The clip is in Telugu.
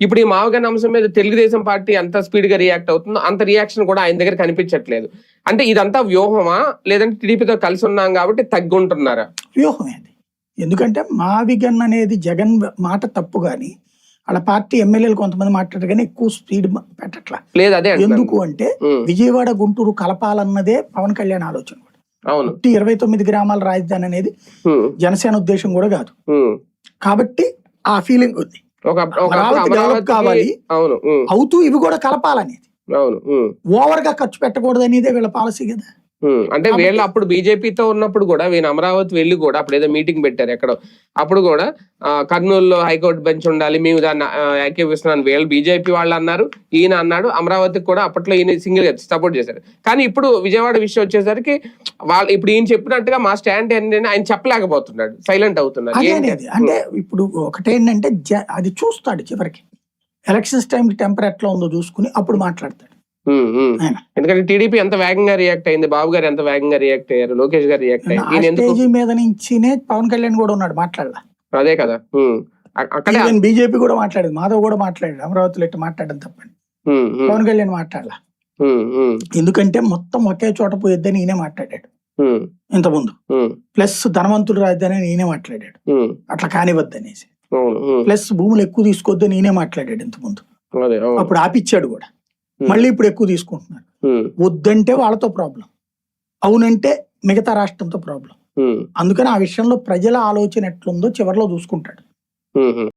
ఇప్పుడు ఈ మావగారి అంశం మీద తెలుగుదేశం పార్టీ ఎంత స్పీడ్ గా రియాక్ట్ అవుతుందో అంత రియాక్షన్ కూడా ఆయన దగ్గర కనిపించట్లేదు. అంటే ఇదంతా వ్యూహమా, లేదంటే టీడీపీతో కలిసి ఉన్నాం కాబట్టి తగ్గుంటున్నారా? వ్యూహమే అది. ఎందుకంటే మావిగన్ అనేది జగన్ మాట తప్పు గాని వాళ్ళ పార్టీ ఎమ్మెల్యేలు కొంతమంది మాట్లాడారు కానీ ఎక్కువ స్పీడ్ పెట్టట్లా. లేదు అదే ఎందుకు అంటే విజయవాడ గుంటూరు కలపాలన్నదే పవన్ కళ్యాణ్ ఆలోచన. అవును, 29 గ్రామాల రాజధాని అనేది జనసేన ఉద్దేశం కూడా కాదు. కాబట్టి ఆ ఫీలింగ్ ఉంది, డెవలప్ కావాలి అవుతూ ఇవి కూడా కలపాలనేది. ఓవర్ గా ఖర్చు పెట్టకూడదు అనేదే వీళ్ళ పాలసీ కదా. అంటే వీళ్ళు అప్పుడు బీజేపీతో ఉన్నప్పుడు కూడా వీళ్ళు అమరావతి వెళ్ళి కూడా అప్పుడు ఏదో మీటింగ్ పెట్టారు ఎక్కడో, అప్పుడు కూడా కర్నూలులో హైకోర్టు బెంచ్ ఉండాలి మేము దాన్ని ఏకీపిస్తున్నాను వీళ్ళు బీజేపీ వాళ్ళు అన్నారు, ఈయన అన్నాడు. అమరావతికి కూడా అప్పట్లో ఈయన సింగిల్ గా సపోర్ట్ చేశారు. కానీ ఇప్పుడు విజయవాడ విషయం వచ్చేసరికి వాళ్ళు ఇప్పుడు ఈయన చెప్పినట్టుగా మా స్టాండ్ ఏంటంటే ఆయన చెప్పలేకపోతున్నాడు, సైలెంట్ అవుతున్నాడు. అంటే ఇప్పుడు ఒకటేంటంటే అది చూస్తాడు చివరికి ఎలక్షన్స్ టైం టెంపర్ ఎట్లా ఉందో చూసుకుని అప్పుడు మాట్లాడతాడు. ఎందుకంటే టీడీపీ ఎంత వేగంగా రియాక్ట్ అయింది, బాబు గారు ఎంత వేగంగా రియాక్ట్ అయ్యారు, లోకేష్ గారు రియాక్ట్ అయ్యారు. మీద నుంచినే పవన్ కళ్యాణ్ కూడా ఉన్నాడు మాట్లాడాల. అదే కదా, అక్కడ బీజేపీ కూడా మాట్లాడేది, మాధవ్ కూడా మాట్లాడాడు. అమరావతిలో ఎట్టు మాట్లాడడం తప్పని పవన్ కళ్యాణ్ మాట్లాడాల. ఎందుకంటే మొత్తం ఒకే చోట పోయిద్దని ఈయనే మాట్లాడాడు ఇంతకుముందు. ప్లస్ ధనవంతుడు రాజధాని ఈయనే మాట్లాడాడు, అట్లా కానివద్దు అనేసి. ప్లస్ భూములు ఎక్కువ తీసుకోవద్దని ఈయనే మాట్లాడాడు ఇంతకుముందు. అప్పుడు ఆపిచ్చాడు కూడా, మళ్ళీ ఇప్పుడు ఎక్కువ తీసుకుంటున్నాడు. వద్దంటే వాళ్ళతో ప్రాబ్లం, అవునంటే మిగతా రాష్ట్రంతో ప్రాబ్లం. అందుకని ఆ విషయంలో ప్రజల ఆలోచన ఎట్లుందో చివరిలో చూసుకుంటాడు.